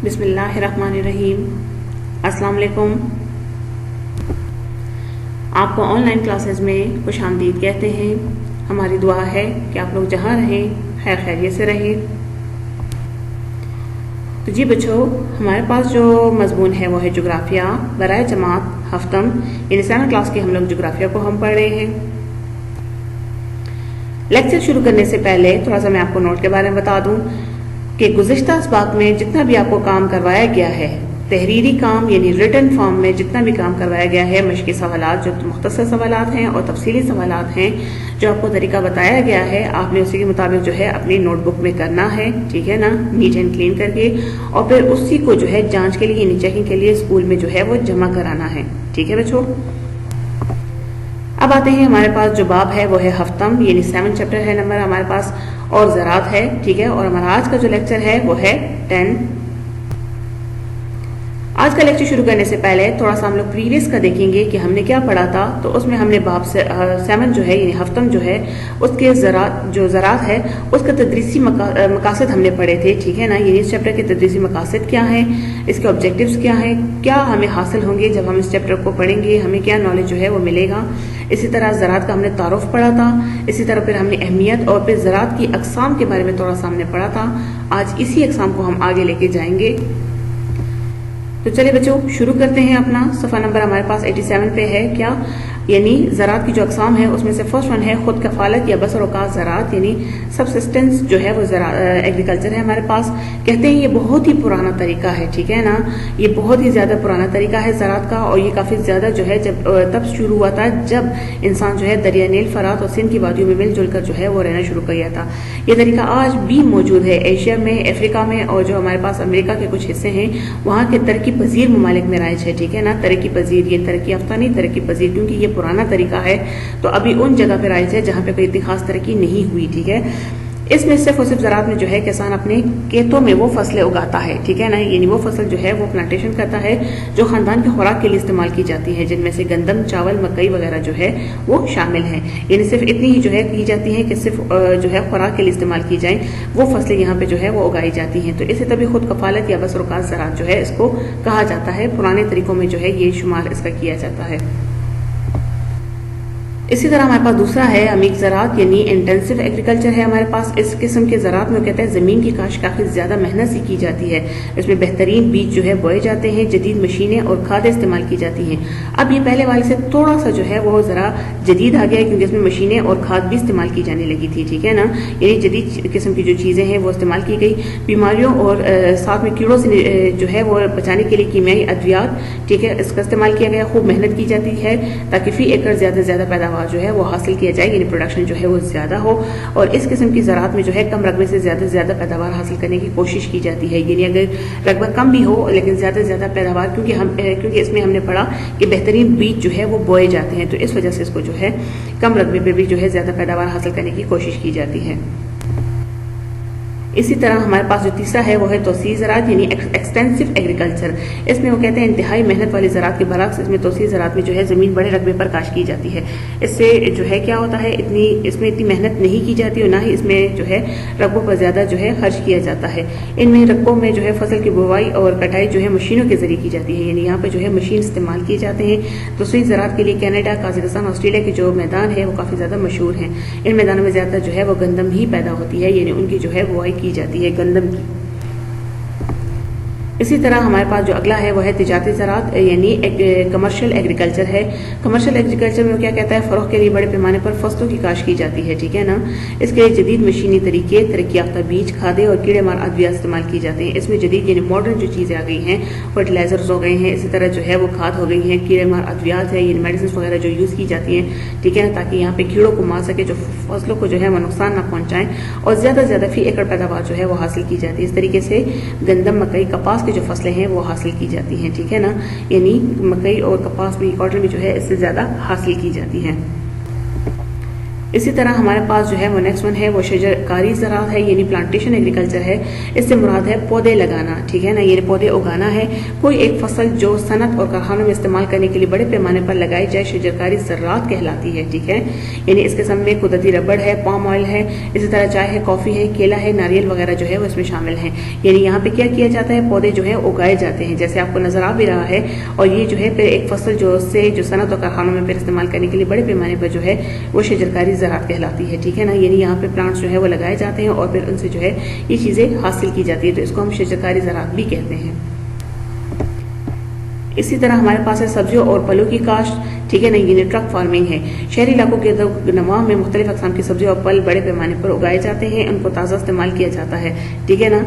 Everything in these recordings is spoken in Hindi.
बिस्मिल्लाहिर्रहमानिर्रहीम। अस्सलाम वालेकुम। आपको ऑनलाइन क्लासेस में खुशामदीद कहते हैं। हमारी दुआ है कि आप लोग जहाँ रहें खैर खैरियत से रहें। तो जी बच्चों, हमारे पास जो मजमून है वो है जोग्राफिया बराए जमात हफ्तम, यानी 7 क्लास के हम लोग जोग्राफिया को हम पढ़ रहे हैं। लेक्चर शुरू करने से पहले थोड़ा सा मैं आपको नोट के बारे में बता दूं कि गुज़िश्ता असबाक में जितना भी आपको काम करवाया गया है, तहरीरी काम यानी रिटन फॉर्म में जितना भी काम करवाया गया है, मशक़ी सवालात जो मुख्तसर सवालात हैं और तफसीली सवालात हैं, जो आपको तरीका बताया गया है, आपने उसी के मुताबिक जो है अपनी नोटबुक में करना है, ठीक है ना, नीट एंड क्लीन करके, और फिर उसी को जो है जांच के लिए यानी चेकिंग के लिए स्कूल में जो है वो जमा कराना है। ठीक है बच्चों। अब आते हैं, हमारे पास जो बाब है वो है हफ्तम यानी 7 चैप्टर है नंबर हमारे पास, और ज़रात है। ठीक है, और हमारा आज का जो लेक्चर है वो है 10। आज का लेक्चर शुरू करने से पहले थोड़ा सा हम लोग प्रीवियस का देखेंगे कि हमने क्या पढ़ा था। तो उसमें हमने बाब से 7 जो है यानी हफ्तम जो है उसके ज़रात है उसका तदरीसी मकासद हमने पढ़े थे। ठीक है ना, यानी इस चैप्टर के तदरीसी मकासद क्या हैं, इसके ऑब्जेक्टिव्स क्या हैं, क्या हमें हासिल होंगे जब हम इस चैप्टर को पढ़ेंगे, हमें क्या नॉलेज जो है वो मिलेगा। इसी तरह ज़रात का हमने तारुफ पढ़ा था। इसी तरह फिर हमने अहमियत और फिर ज़रात की अक़साम के बारे में थोड़ा सा हमने पढ़ा था। आज इसी अक़साम को हम आगे लेके जाएंगे। तो चलिए बच्चों शुरू करते हैं अपना। सफ़ा नंबर हमारे पास 87 पे है क्या, यानी ज़रात की जो अक़साम है उसमें से फर्स्ट वन है खुद कफ़ालत या बसर औकात ज़रात, यानी सबसिस्टेंस जो है वो एग्रीकल्चर है हमारे पास। कहते हैं ये बहुत ही पुराना तरीका है, ठीक है ना, ये बहुत ही ज़्यादा पुराना तरीका है ज़रात का, और ये काफ़ी ज़्यादा जो है जब तब शुरू हुआ था जब इंसान जो है दरिया नील, फरात और सिंध की वादियों में मिलजुल कर जो है वो रहना शुरू किया था। ये तरीका आज भी मौजूद है एशिया में, अफ्रीका में, और जो हमारे पास अमेरिका के कुछ हिस्से हैं वहाँ के तरक्की पजीर ममालिक में राइज है। ठीक है ना, तरक्की पजीर, ये तरक्की याफ्ता नहीं, तरक्की पजीर, क्योंकि ये पुराना तरीका है तो अभी उन जगह पे राइज है जहाँ पे कोई इतनी खास तरक्की नहीं हुई। ठीक है, इसमें सिर्फ और सिर्फ ज़रात में जो है किसान अपने खेतों में वो फसलें उगाता है। ठीक है ना, यानी वो फसल जो है वो प्लांटेशन करता है जो खानदान की खुराक के लिए इस्तेमाल की जाती है, जिनमें से गंदम, चावल, मकई वगैरह जो है वो शामिल हैं। यानी सिर्फ इतनी ही जो है की जाती है कि सिर्फ जो है खुराक के लिए इस्तेमाल की जाए वो फसलें यहाँ पे जो है वो उगाई जाती हैं। तो इसी तभी खुद कफालत या बसर औकात ज़रात जो है इसको कहा जाता है। पुराने तरीकों में जो है ये शुमार इसका किया जाता है। इसी तरह हमारे पास दूसरा है अमीक ज़रात यानी इंटेंसिव एग्रीकल्चर है हमारे पास। इस किस्म के ज़रात में कहते हैं ज़मीन की काश काफ़ी ज़्यादा मेहनत से की जाती है। इसमें बेहतरीन बीज जो है बोए जाते हैं, जदीद मशीनें और खादें इस्तेमाल की जाती हैं। अब ये पहले वाले से थोड़ा सा जो है वो ज़रा जदीद आ गया है क्योंकि इसमें मशीनें और खाद भी इस्तेमाल की जाने लगी थी। ठीक है ना, यानी जदीद किस्म की जो चीज़ें हैं वो इस्तेमाल की गई। बीमारियों और साथ में कीड़ों से जो है वो बचाने के लिए कीमियाई अद्वियात, ठीक है, इसका इस्तेमाल किया गया। खूब मेहनत की जाती है ताकि फी एकड़ ज़्यादा से ज़्यादा पैदावार जो है वो हासिल किया जाए, यानी प्रोडक्शन जो है वो ज़्यादा हो। और इस किस्म की ज़रात में जो है कम रकबे से ज़्यादा पैदावार हासिल करने की कोशिश की जाती है। यानी अगर रकबा कम भी हो लेकिन ज़्यादा से ज़्यादा पैदावार, क्योंकि इसमें हमने पढ़ा कि बेहतरीन बीज जो है वो बोए जाते हैं, तो इस वजह से इसको जो है कम रकबे पे भी जो है ज़्यादा पैदावार हासिल करने की कोशिश की जाती है। इसी तरह हमारे पास जो तीसरा है वो है तोसी ज़रात यानी एक्सटेंसिव एग्रीकल्चर। इसमें वो कहते हैं इंतहाई मेहनत वाली ज़रात के बरक्स इसमें तोसी ज़रात में जो है ज़मीन बड़े रकबे पर काश की जाती है। इससे जो है क्या होता है, इसमें इतनी मेहनत नहीं की जाती और ना ही इसमें जो है रकबों पर ज़्यादा जो है खर्च किया जाता है। इनमें रकबों में जो है फसल की बुवाई और कटाई जो है मशीनों के जरिए की जाती है, यानी यहाँ पर जो है मशीन इस्तेमाल किए जाते हैं। तोसी ज़रात के लिए कनाडा, काज़ाकिस्तान, ऑस्ट्रेलिया के जो मैदान है वो काफ़ी ज़्यादा मशहूर हैं। इन मैदानों में ज़्यादा जो है वो गंदम ही पैदा होती है, यानी उनकी जो है बुवाई की जाती है गंदम की। इसी तरह हमारे पास जो अगला है वो है तिजारती ज़रात यानी कमर्शियल एग्रीकल्चर है। कमर्शियल एग्रीकल्चर में क्या कहता है, फ़रोख्त के लिए बड़े पैमाने पर फसलों की काश की जाती है। ठीक है ना, इसके लिए जदीद मशीनी तरीके, तरक्की याफ्ता बीज, खादें और कीड़े मार अद्वियात इस्तेमाल की जाते हैं। इसमें जदीद यानी मॉडर्न जो चीज़ें आ गई हैं, फर्टिलाइजर्स हो गए हैं, इसी तरह जो है वो खाद हो गई हैं, कीड़े मार अद्वियात है, यानी मेडिसिन वगैरह जो यूज़ की जाती हैं, ठीक है ना, ताकि यहाँ पे कीड़ों को मार सके, जो फसलों को जो है वो नुकसान ना पहुँचाएं और ज़्यादा से ज़्यादा फी एकड़ पैदावार जो है वो हासिल की जाती है। इस तरीके से गंदम, मकई, कपास की जो फसलें हैं वो हासिल की जाती हैं। ठीक है ना, यानी मकई और कपास भी, कॉटन भी जो है इससे ज़्यादा हासिल की जाती हैं। इसी तरह हमारे पास जो है वो नेक्स्ट वन है वो शजरकारी ज़राअत है, यानी प्लांटेशन एग्रीकल्चर है। इससे मुराद है पौधे लगाना, ठीक है ना, ये पौधे उगाना है। कोई एक फसल जो सनत और कारखानों में इस्तेमाल करने के लिए बड़े पैमाने पर लगाई जाए शजरकारी ज़राअत कहलाती है, ठीक है। यानी इस किस्म में कुदरती रबड़ है, पाम ऑयल है, इसी तरह चाय है, कॉफ़ी है, केला है, नारियल वगैरह जो है वो इसमें शामिल है। यानी यहाँ पे क्या किया जाता है, पौधे जो है उगाए जाते हैं, जैसे आपको नजर आ भी रहा है। और ये जो है फिर एक फसल जो सनत और कारखानों में फिर इस्तेमाल करने के लिए बड़े पैमाने पर जो है वो शजरकारी ज़राअत कहलाती है, ठीक है ना। यानी यहाँ पे प्लांट्स जो है वो लगाए जाते हैं और फिर उनसे जो है ये चीज़ें हासिल की जाती है, तो इसको हम शजरकारी ज़राअत भी कहते हैं। इसी तरह हमारे पास है सब्जियों और फलों की काश्त, ठीक है ना, ये ट्रक फार्मिंग है। शहरी इलाकों के नवा में मुख्तलिफ अक़साम की सब्जियां और फल बड़े पैमाने पर उगाए जाते हैं, उनको ताज़ा इस्तेमाल किया जाता है, ठीक है ना।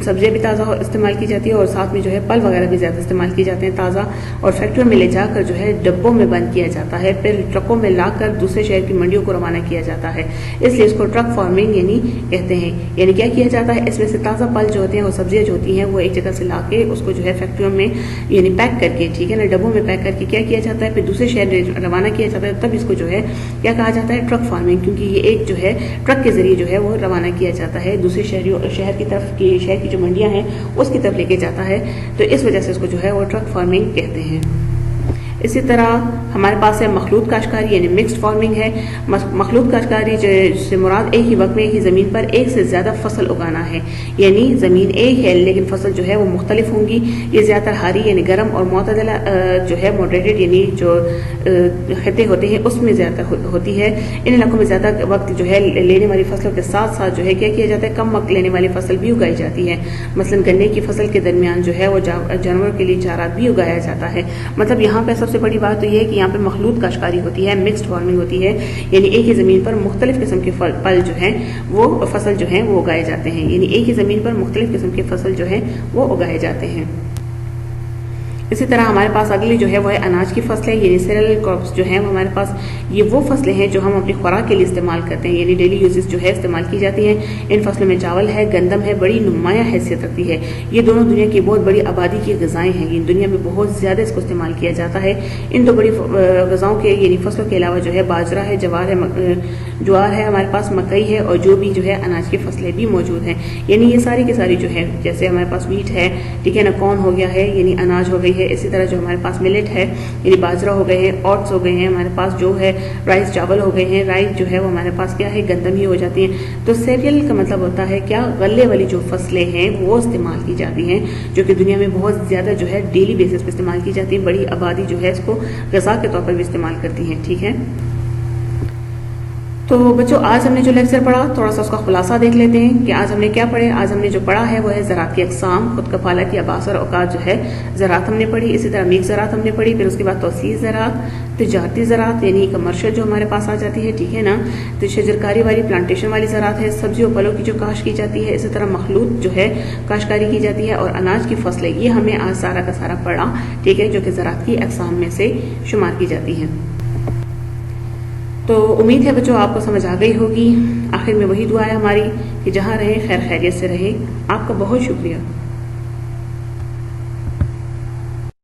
सब्जियां भी ताज़ा इस्तेमाल की जाती है और साथ में जो है फल वगैरह भी ज़्यादा इस्तेमाल किए जाते हैं ताज़ा, और फैक्ट्रियों में ले जाकर जो है डब्बों में बंद किया जाता है, फिर ट्रकों में लाकर दूसरे शहर की मंडियों को रवाना किया जाता है। इसलिए इसको ट्रक फार्मिंग यानी कहते हैं। यानी क्या किया जाता है, इसमें से ताज़ा फल जो होते हैं और सब्जियां जो होती हैं वो एक जगह से ला के उसको जो है फैक्ट्रियों में यानी पैक करके, ठीक है ना, डब्बों में पैक करके क्या किया जाता है, फिर दूसरे शहर रवाना किया जाता है। तब इसको जो है क्या कहा जाता है, ट्रक फार्मिंग, क्योंकि ये एक जो है ट्रक के जरिए जो है वो रवाना किया जाता है दूसरे शहर की तरफ की, शहर की जो मंडियां हैं उसकी तरफ लेके जाता है, तो इस वजह से इसको जो है वो ट्रक फार्मिंग कहते हैं। इसी तरह हमारे पास है मखलूत काश्तकारी यानी मिक्स्ड फार्मिंग है। मखलूत काश्तकारी से मुराद एक ही वक्त में एक ही ज़मीन पर एक से ज़्यादा फसल उगाना है, यानी ज़मीन एक है लेकिन फसल जो है वो मुख्तलिफ होंगी। ये ज़्यादातर हारी यानी गर्म और मोतदला जो है मॉडरेटेड यानी जो खत्ते होते हैं उसमें ज़्यादा होती है। इन इलाकों में ज़्यादा वक्त जो है लेने वाली फसलों के साथ साथ जो है क्या किया जाता है, कम वक्त लेने वाली फसल भी उगाई जाती है। मसलन गन्ने की फसल के दरमियान जो है वो जानवरों के लिए चारा भी उगाया जाता है। मतलब यहाँ पे सबसे बड़ी बात तो यह है कि यहाँ पे मखलूत काश्तकारी होती है, मिक्स्ड फार्मिंग होती है, यानी एक ही ज़मीन पर मुख्तलिफ किस्म के फल जो हैं वो फसल जो है वो उगाए जाते हैं। यानी एक ही ज़मीन पर मुख्तलिफ किस्म के फसल जो है वो उगाए जाते हैं। इसी तरह हमारे पास अगली जो है वो है अनाज की फसलें, यानी सीरियल क्रॉप्स जो हैं वो हमारे पास ये वो फसलें हैं जो हम अपनी खुराक के लिए इस्तेमाल करते हैं, यानी डेली यूजेस जो है इस्तेमाल की जाती हैं। इन फसलों में चावल है, गंदम है, बड़ी नुमाया हैसियत रखती है। ये दोनों दुनिया की बहुत बड़ी आबादी की गज़ाएँ हैं, ये दुनिया में बहुत ज़्यादा इसको इस्तेमाल किया जाता है। इन दो बड़ी गज़ाओं के यानी फसलों के अलावा जो है बाजरा है, ज्वार है, हमारे पास मकई है, और जो भी जो है अनाज की फसलें भी मौजूद हैं। यानी ये सारी की सारी जो है, जैसे हमारे पास वीट है, ठीक है ना, कॉर्न हो गया है यानी अनाज हो गई है। इसी तरह जो हमारे पास मिलेट है यानी बाजरा हो गए हैं, ओट्स हो गए हैं, हमारे पास जो है राइस चावल हो गए हैं। राइस जो है वो हमारे पास क्या है, गंदम ही हो जाती हैं। तो सीरियल का मतलब होता है क्या, गले वाली जो फसलें हैं वो इस्तेमाल की जाती हैं, जो कि दुनिया में बहुत ज़्यादा जो है डेली बेसिस पे इस्तेमाल की जाती है। बड़ी आबादी जो है इसको ग़िज़ा के तौर पर भी इस्तेमाल करती है, ठीक है। तो बच्चों आज हमने जो लेक्चर पढ़ा थोड़ा सा उसका खुलासा देख लेते हैं कि आज हमने क्या पढ़े। आज हमने जो पढ़ा है वो है ज़राअत की अक़साम, खुद कफ़ालत या बासर औकात जो है ज़राअत हमने पढ़ी। इसी तरह मिक्स ज़राअत हमने पढ़ी, फिर उसके बाद तौसीअ ज़राअत, तिजारती ज़राअत यानी कमर्शियल जो हमारे पास आ जाती है, ठीक है ना। तो शजरकारी वाली प्लांटेशन वाली ज़राअत है, सब्जी और फलों की जो काश्त की जाती है। इसी तरह मखलूत जो है काश्तकारी की जाती है, और अनाज की फसलें, ये हमने आज सारा का सारा पढ़ा, ठीक है, जो कि ज़राअत की अक़साम में से शुमार की जाती है। तो उम्मीद है बच्चों आपको समझ आ गई होगी। आखिर में वही दुआ है हमारी कि जहाँ रहें खैर खैरियत से रहें। आपका बहुत शुक्रिया।